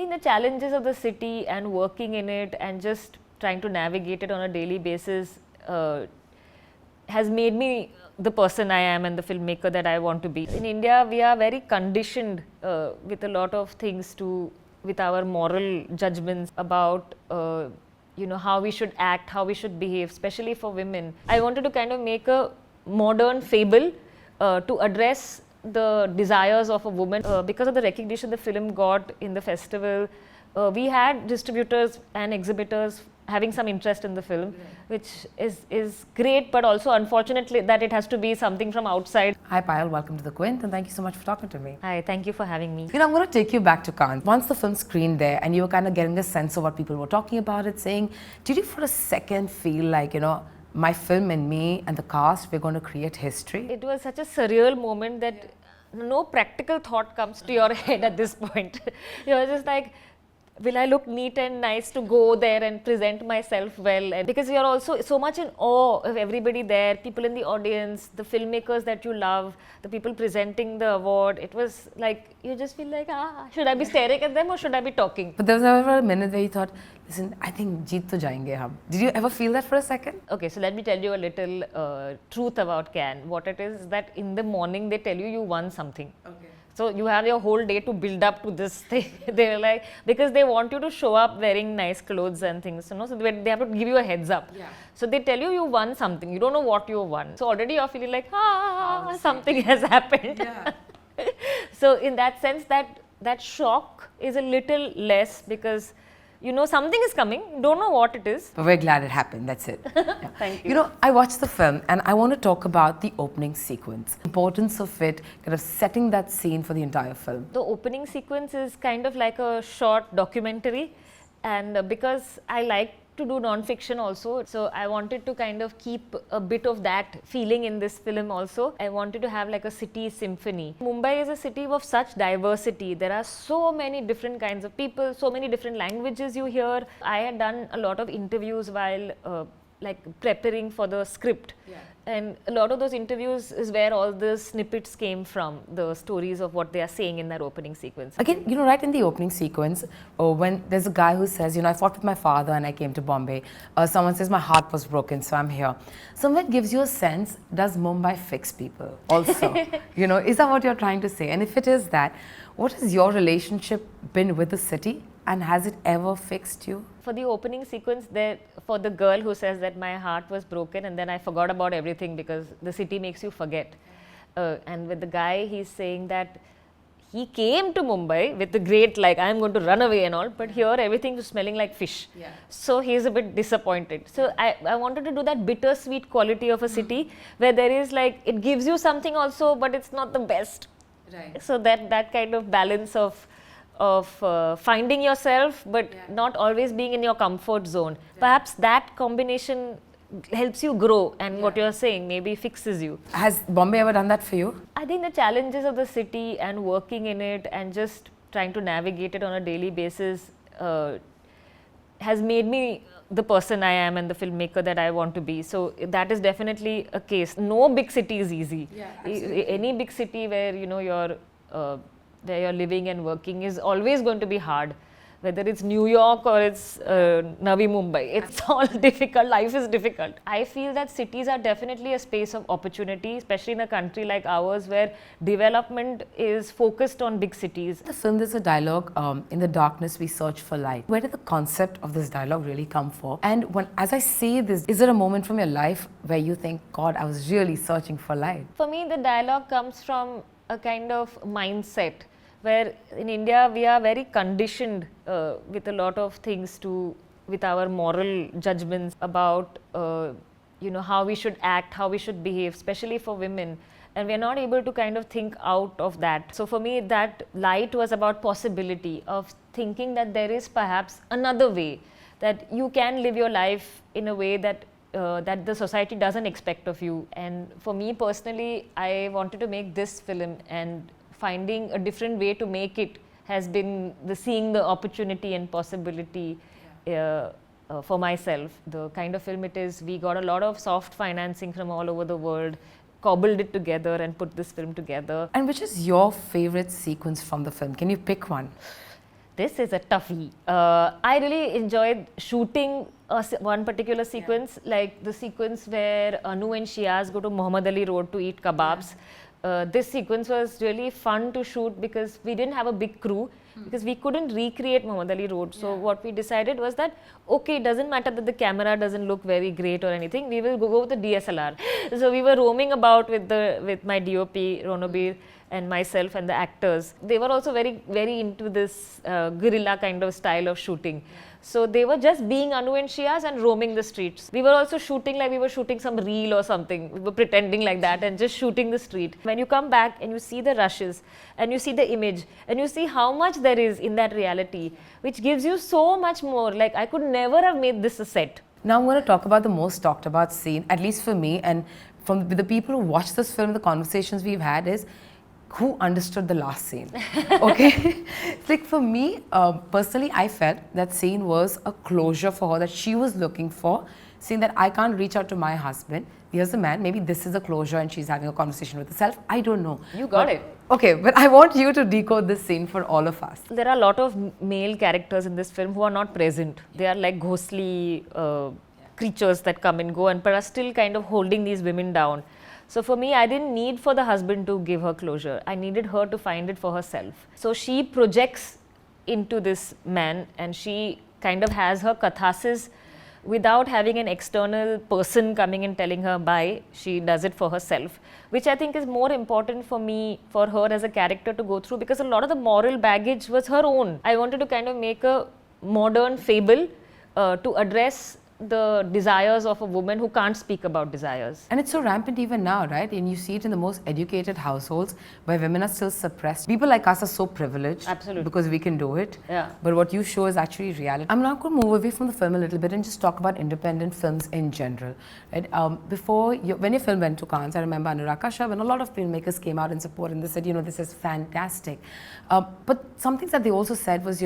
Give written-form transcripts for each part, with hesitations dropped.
think the challenges of the city and working in it and just trying to navigate it on a daily basis has made me the person I am and the filmmaker that I want to be. In India, we are very conditioned with a lot of things with our moral judgments about how we should act, how we should behave, especially for women. I wanted to kind of make a modern fable to address the desires of a woman. Because of the recognition the film got in the festival, we had distributors and exhibitors having some interest in the film, which is great, but also unfortunately that it has to be something from outside. Hi Payal, welcome to the Quint, and thank you so much for talking to me. Hi, thank you for having me. I'm going to take you back to Cannes. Once the film screened there and you were kind of getting a sense of what people were talking about it, saying, did you for a second feel like, my film and me and the cast, we're going to create history? It was such a surreal moment that no practical thought comes to your head at this point. You're just like, will I look neat and nice to go there and present myself well? And because you're also so much in awe of everybody there, people in the audience, the filmmakers that you love, the people presenting the award. It was like, you just feel like, should I be staring at them or should I be talking? But there was never a minute where you thought, listen, I think jeet to jayenge hum. Did you ever feel that for a second? Okay, so let me tell you a little truth about Cannes. What it is that in the morning they tell you won something. Okay. So you have your whole day to build up to this thing. They're like, because they want you to show up wearing nice clothes and things, so they have to give you a heads up. Yeah. So they tell you won something. You don't know what you won. So already you're feeling like, something has happened. Yeah. So in that sense, that shock is a little less because something is coming, don't know what it is. But we're glad it happened, that's it. Yeah. Thank you. I watched the film and I want to talk about the opening sequence. Importance of it, kind of setting that scene for the entire film. The opening sequence is kind of like a short documentary, and because I like to do non-fiction also, so I wanted to kind of keep a bit of that feeling in this film also. I wanted to have like a city symphony. Mumbai is a city of such diversity. There are so many different kinds of people, so many different languages you hear. I had done a lot of interviews while preparing for the script. Yeah. And a lot of those interviews is where all the snippets came from, the stories of what they are saying in that opening sequence. Again, right in the opening sequence, when there's a guy who says, I fought with my father and I came to Bombay. Someone says, my heart was broken, so I'm here. Somewhere it gives you a sense, does Mumbai fix people also? Is that what you're trying to say? And if it is that, what has your relationship been with the city? And has it ever fixed you? For the opening sequence, for the girl who says that my heart was broken and then I forgot about everything because the city makes you forget. And with the guy, he's saying that he came to Mumbai with the great, I'm going to run away and all, but here everything is smelling like fish. Yeah. So he's a bit disappointed. So I wanted to do that bittersweet quality of a city where there is it gives you something also, but it's not the best. Right. So that kind of balance of finding yourself, but not always being in your comfort zone. Yeah. Perhaps that combination helps you grow, and what you're saying maybe fixes you. Has Bombay ever done that for you? I think the challenges of the city and working in it and just trying to navigate it on a daily basis has made me the person I am and the filmmaker that I want to be. So that is definitely a case. No big city is easy. Yeah, any big city where where you're living and working is always going to be hard. Whether it's New York or it's Navi Mumbai, it's all difficult. Life is difficult. I feel that cities are definitely a space of opportunity, especially in a country like ours where development is focused on big cities. In the film, there's a dialogue, in the darkness we search for light. Where did the concept of this dialogue really come from? And as I say this, is there a moment from your life where you think, God, I was really searching for light? For me, the dialogue comes from a kind of mindset where in India we are very conditioned with a lot of things with our moral judgments about how we should act, how we should behave, especially for women, and we are not able to kind of think out of that. So for me, that light was about possibility of thinking that there is perhaps another way, that you can live your life in a way that the society doesn't expect of you. And for me personally, I wanted to make this film, and finding a different way to make it has been seeing the opportunity and possibility for myself. The kind of film it is, we got a lot of soft financing from all over the world, cobbled it together and put this film together. And which is your favorite sequence from the film? Can you pick one? This is a toughie. I really enjoyed shooting one particular sequence, like the sequence where Anu and Shiaz go to Muhammad Ali Road to eat kebabs. This sequence was really fun to shoot because we didn't have a big crew, because we couldn't recreate Muhammad Ali Road. So what we decided was that, okay, it doesn't matter that the camera doesn't look very great or anything, we will go with the DSLR. So we were roaming about with my DOP, Ronobir, and myself and the actors. They were also very into this guerrilla kind of style of shooting. So they were just being Anu and Shiaz and roaming the streets. We were also shooting like we were shooting some reel or something. We were pretending like that and just shooting the street. When you come back and you see the rushes and you see the image and you see how much there is in that reality, which gives you so much more. Like, I could never have made this a set. Now I'm going to talk about the most talked about scene, at least for me, and from the people who watch this film, the conversations we've had is, who understood the last scene? Okay, it's like for me personally, I felt that scene was a closure for her that she was looking for, saying that I can't reach out to my husband. Here's a man, maybe this is a closure and she's having a conversation with herself. I don't know. You got it. Okay, but I want you to decode this scene for all of us. There are a lot of male characters in this film who are not present. They are like ghostly creatures that come and go and but are still kind of holding these women down. So for me, I didn't need for the husband to give her closure. I needed her to find it for herself. So she projects into this man and she kind of has her catharsis without having an external person coming and telling her bye. She does it for herself, which I think is more important for me, for her as a character to go through, because a lot of the moral baggage was her own. I wanted to kind of make a modern fable to address the desires of a woman who can't speak about desires. And it's so rampant even now, right? And you see it in the most educated households where women are still suppressed. People like us are so privileged. Absolutely. Because we can do it. Yeah. But what you show is actually reality. I'm now going to move away from the film a little bit and just talk about independent films in general. Right? When your film went to Cannes, I remember Anurag Kashyap, when a lot of filmmakers came out in support and they said, this is fantastic. But some things that they also said was,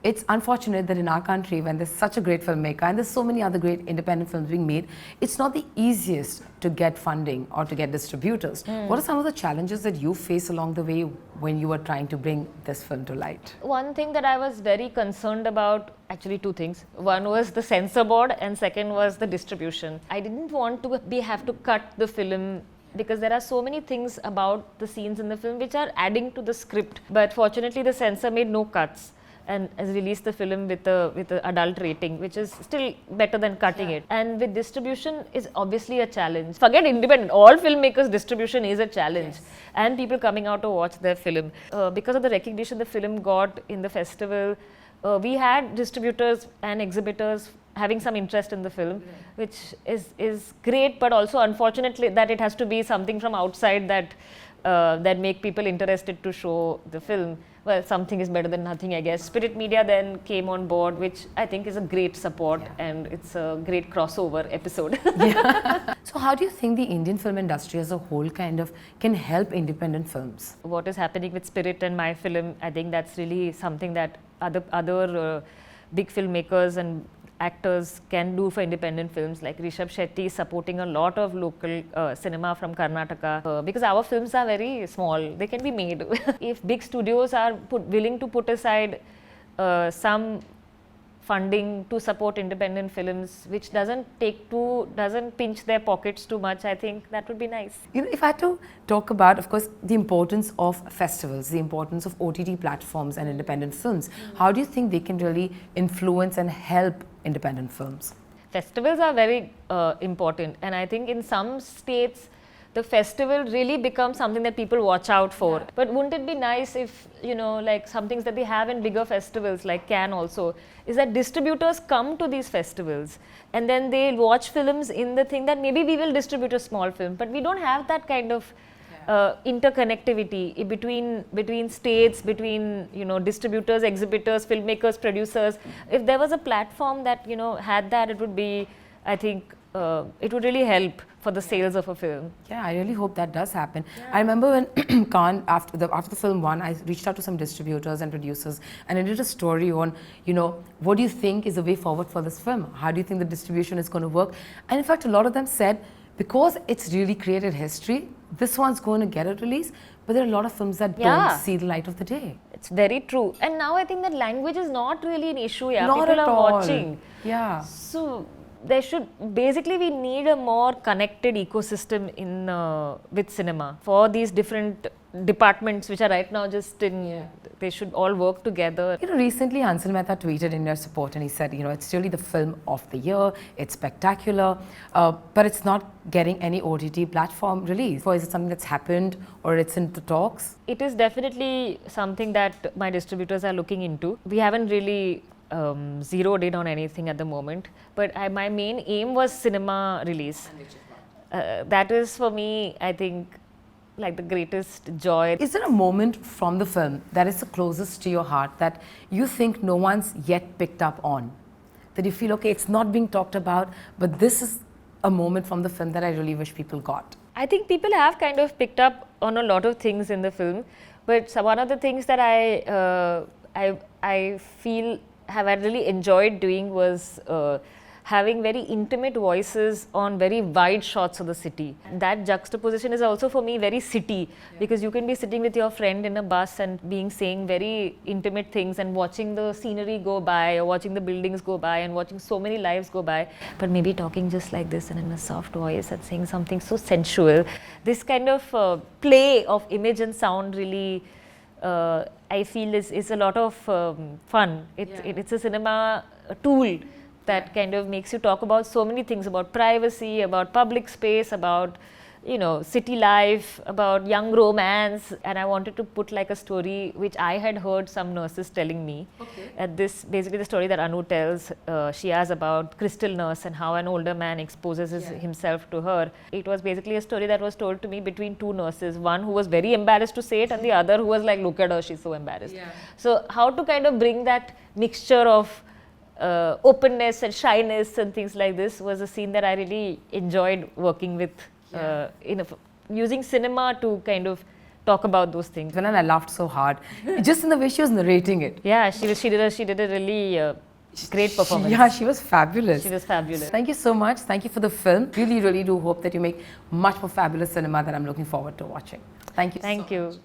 it's unfortunate that in our country, when there's such a great filmmaker and there's so many other great independent films being made, it's not the easiest to get funding or to get distributors. What are some of the challenges that you face along the way when you were trying to bring this film to light? One thing that I was very concerned about, actually two things. One was the censor board and second was the distribution. I didn't want to have to cut the film because there are so many things about the scenes in the film which are adding to the script. But fortunately, the censor made no cuts and has released the film with a adult rating, which is still better than cutting it. And with distribution is obviously a challenge. Forget independent, all filmmakers distribution is a challenge. Yes. And people coming out to watch their film. Because of the recognition the film got in the festival, we had distributors and exhibitors having some interest in the film, which is great, but also unfortunately that it has to be something from outside that make people interested to show the film. Well, something is better than nothing, I guess. Spirit Media then came on board, which I think is a great support and it's a great crossover episode. So how do you think the Indian film industry as a whole kind of can help independent films? What is happening with Spirit and my film, I think that's really something that other big filmmakers and actors can do for independent films, like Rishabh Shetty is supporting a lot of local cinema from Karnataka because our films are very small, they can be made. If big studios are willing to put aside some funding to support independent films, which doesn't pinch their pockets too much, I think that would be nice. If I had to talk about, of course, the importance of festivals, the importance of OTT platforms and independent films, how do you think they can really influence and help independent films? Festivals are very important, and I think in some states the festival really becomes something that people watch out for. But wouldn't it be nice if, like some things that they have in bigger festivals like Cannes also, is that distributors come to these festivals and then they watch films in the thing that maybe we will distribute a small film, but we don't have that kind of interconnectivity between states, between distributors, exhibitors, filmmakers, producers. If there was a platform that had that, it would be, I think, it would really help for the sales of a film. Yeah, I really hope that does happen. I remember when Cannes, after the film won, I reached out to some distributors and producers and I did a story on, what do you think is the way forward for this film? How do you think the distribution is going to work? And in fact, a lot of them said, because it's really created history, this one's going to get a release, but there are a lot of films that don't see the light of the day. It's very true. And now I think that language is not really an issue. Yeah, Not people at are all. watching. Yeah. So there should basically we need a more connected ecosystem in with cinema for these different departments which are right now just in. They should all work together. You know, recently Hansel Mehta tweeted in your support and he said, you know, it's really the film of the year, it's spectacular, but it's not getting any OTT platform release. Or is it something that's happened or it's in the talks? It is definitely something that my distributors are looking into. We haven't really zeroed in on anything at the moment, but my main aim was cinema release. That is for me, I think, like the greatest joy. Is there a moment from the film that is the closest to your heart that you think no one's yet picked up on? That you feel, okay, it's not being talked about, but this is a moment from the film that I really wish people got? I think people have kind of picked up on a lot of things in the film, but one of the things that I feel I really enjoyed doing was having very intimate voices on very wide shots of the city. That juxtaposition is also for me very city, because you can be sitting with your friend in a bus and saying very intimate things and watching the scenery go by or watching the buildings go by and watching so many lives go by, but maybe talking just like this and in a soft voice and saying something so sensual. This kind of play of image and sound really I feel is a lot of fun. It's a cinema tool that kind of makes you talk about so many things, about privacy, about public space, about, you know, city life, about young romance. And I wanted to put like a story which I had heard some nurses telling me. This basically the story that Anu tells. She has about Crystal Nurse and how an older man exposes himself to her. It was basically a story that was told to me between two nurses, one who was very embarrassed to say it and the other who was like, look at her, she's so embarrassed. So how to kind of bring that mixture of openness and shyness and things like this was a scene that I really enjoyed working with, using cinema to kind of talk about those things. And I laughed so hard, just in the way she was narrating it. Yeah, she did a really great performance. Yeah, she was fabulous. She was fabulous. Thank you so much. Thank you for the film. Really, really do hope that you make much more fabulous cinema that I'm looking forward to watching. Thank you. Thank you.